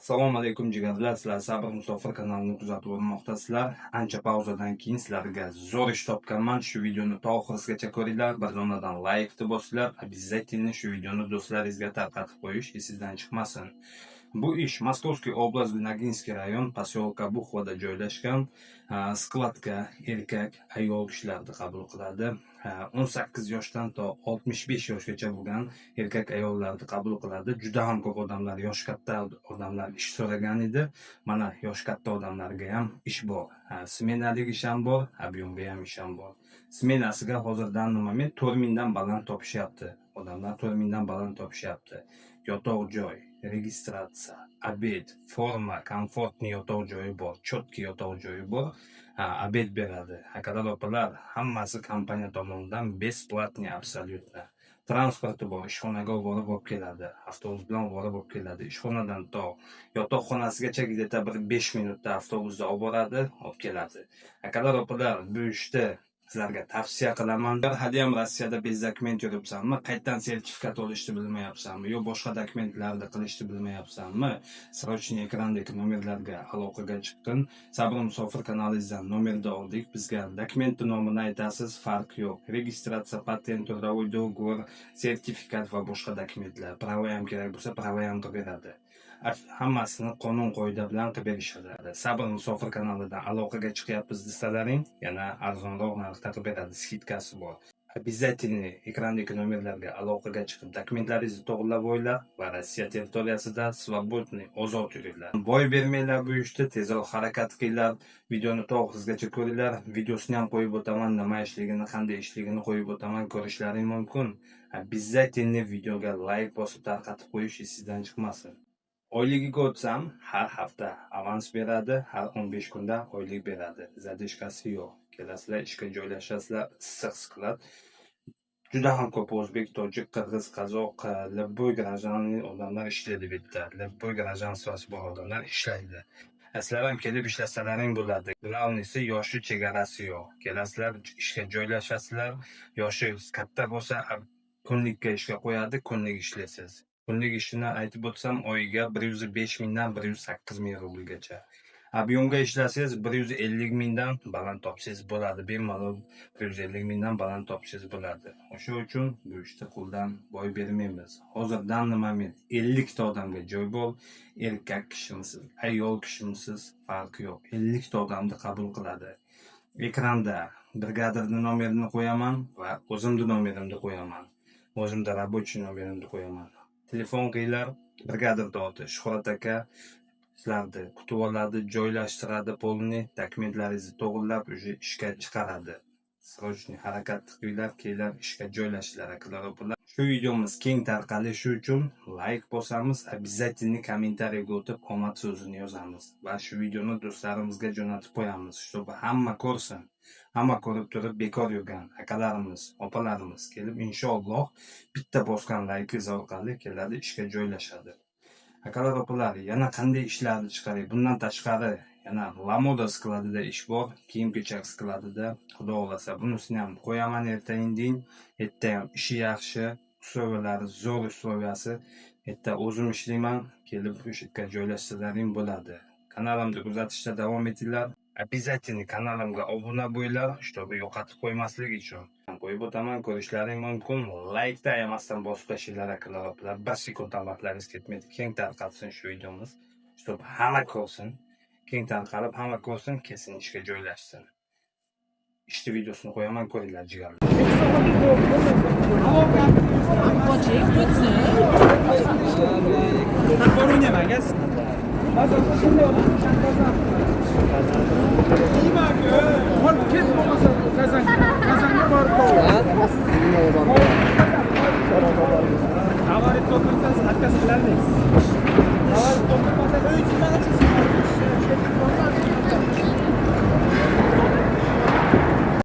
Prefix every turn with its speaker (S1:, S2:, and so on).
S1: Assalomu alaykum jigarlar, sizlar Sabr Musofir kanalini kuzatib o'rmoqdasizlar. Ancha pauzadan keyin sizlarga zo'r ish topganman. Shu videoni to oxirigacha ko'ringlar. Bir zonadan like bosinglar. Обязательно shu videoni do'stlaringizga tarqatib qo'yish esingizdan chiqmasin. Bu ish Moskovskiy oblast, Naginskiy rayon, posyolka Buxvoda joylashgan skladga erkak ayol kishilarni qabul qiladi. 18 yoshdan to 65 yoshgacha bo'lgan erkak ayollarni qabul qiladi. Juda ham ko'p odamlar, yosh katta odamlar ish so'ragan edi. Mana yosh katta odamlarga ham ish bor. Smenalik ish ham bor, объемga ham ish ham bor. Smenasiga hozirdan moment 4000 dan baland topishyapti. Odamlar 4000 dan baland topishyapti. Yotoq joy, registratsiya, obed, forma, komfortli yotoq joyi bor, chotki yotoq joyi bor. Obed beradi. Akalar opalar, hammasi kompaniya tomonidan besplatniy absolyutno. Transporti bor, ishxonaga olib keladi, avtobus bilan olib keladi. Ishxonadan to yotoqxonasigacha где-то bir 5 minutda avtobusda olib boradi, olib keladi. Akalar opalar, bu ishda sizlarga tavsiya qilaman. Hali ham Rossiyada bez dokument yuribsanmi, qayerdan sertifikat olishni bilmayapsanmi, yo boshqa dokumentlarni qilishni bilmayapsanmi, srochniy ekrandagi nomerlarga aloqaga chiqing. Sabr Musofir kanalingizdan nomerni oldik. Bizga dokumentning nomini aytasiz, farq yo'q. Registratsiya, patent, трудовой договор, sertifikat va boshqa dokumentlar. Pravo ham kerak bo'lsa, pravo ham qilib beradi. Hammasini qonun qoida bilan qilib berishadi. Sabr Musofir kanalidan aloqaga chiqyapmiz desalaring, yana arzonroq narxda qilib beradi, skidkasi bor. Обязательно ekrandagi nomerlarga aloqaga chiqib dokumentlaringizni to'g'rilab o'ylar va Rossiya territoriyasida svobodniy, ozod yuringlar. Boy bermanglar bu ishda, tezroq harakat qilinglar. Videoni to'g'rizgacha ko'ringlar. Videosini ham qo'yib o'taman, nima ishligini, qanday ishligini qo'yib o'taman, ko'rishlaring mumkin. Обязательно videoga like bosib tarqatib qo'yish esingizdan chiqmasin. Oyligiga o'tsam, har hafta avans beradi, har 15 kunda oylik beradi. Zadishkasi yo'q. Kelasizlar, ishga joylashasizlar, issiq sklad. Juda ham ko'p o'zbek, tojik, qirg'iz, qozoq, любой гражданный odamlar ishlaydi bu yerda. Любой гражданствоsi bor odamlar ishlaydi. Sizlar ham kelib ishlasalaring bo'ladi. Glavnisi yoshi chegarasi yo'q. Kelasizlar, ishga joylashasizlar. Yoshi katta bo'lsa, kunlikka ishga qo'yadi, kunlik ishlaysiz. Kunlik ishini aytib o'tsam, oyiga 105 mingdan 108 ming rublgacha. Объемga ishlasangiz 150 mingdan baland topsangiz bo'ladi. Bemalol 150 mingdan baland topsangiz bo'ladi. O'sha uchun bu ishda qo'ldan boy bermaymiz. Hozirdan moment 50 ta odamga joy bor. Erkak kishimisiz, ayol kishimisiz, farqi yo'q. 50 ta odamni qabul qiladi. Ekranda brigadirning nomerini qo'yaman va o'zimning nomerimni qo'yaman. O'zimda рабочий nomerimni qo'yaman. Telefon qilinglar, brigadirda oti Shuhrat aka sizlarni kutib oladi, joylashtiradi, polni dokumentlaringizni to'g'rilab, ishga chiqaradi. Srochniy harakat qilinglar, kelinglar, ishga joylashinglar akalar opalar. Shu videomiz keng tarqalishi uchun like bosamiz, обязательно kommentariyaga o'tib omad so'zini yozamiz va shu videoni do'stlarimizga jo'natib qo'yamiz, чтобы hamma ko'rsin. Hamma ko'rib turib bekor yurgan akalarimiz, opalarimiz kelib inshaalloh bitta bosgan like orqali keladi, ishga joylashadi. Akalar opalar, yana qanday ishlarni chiqaring? Bundan tashqari yana Lamoda skladida ish bor, kiyim-kechak skladida. Xudo xolasa bunisini ham qo'yaman erta-indin. Erta ham ishi yaxshi, uslublari zo'r uslubiyasi. Erta o'zim ishlayman, kelib o'sha yerga joylashsalaring bo'ladi. Kanalimni kuzatishda davom etinglar. Обязательно kanalimga obuna bo'linglar, чтобы yo'qotib qo'ymaslik uchun. Qo'yib o'taman, ko'rishlaring mumkin. Like-da ayamasdan bosib tashinglar akalar opalar. Bir sekund vaqtlaringiz ketmaydi. Keng tarqalsin shu videomiz, чтобы hamma ko'rsin. Keng tarqalib hamma ko'rsin, kesin ishga joylashsin. İşte videosunu qo'yaman, ko'ringlar jigarlar. Havarit to'ldirsangiz, hatkasi qilarmiz. Havarit to'ldirmasa,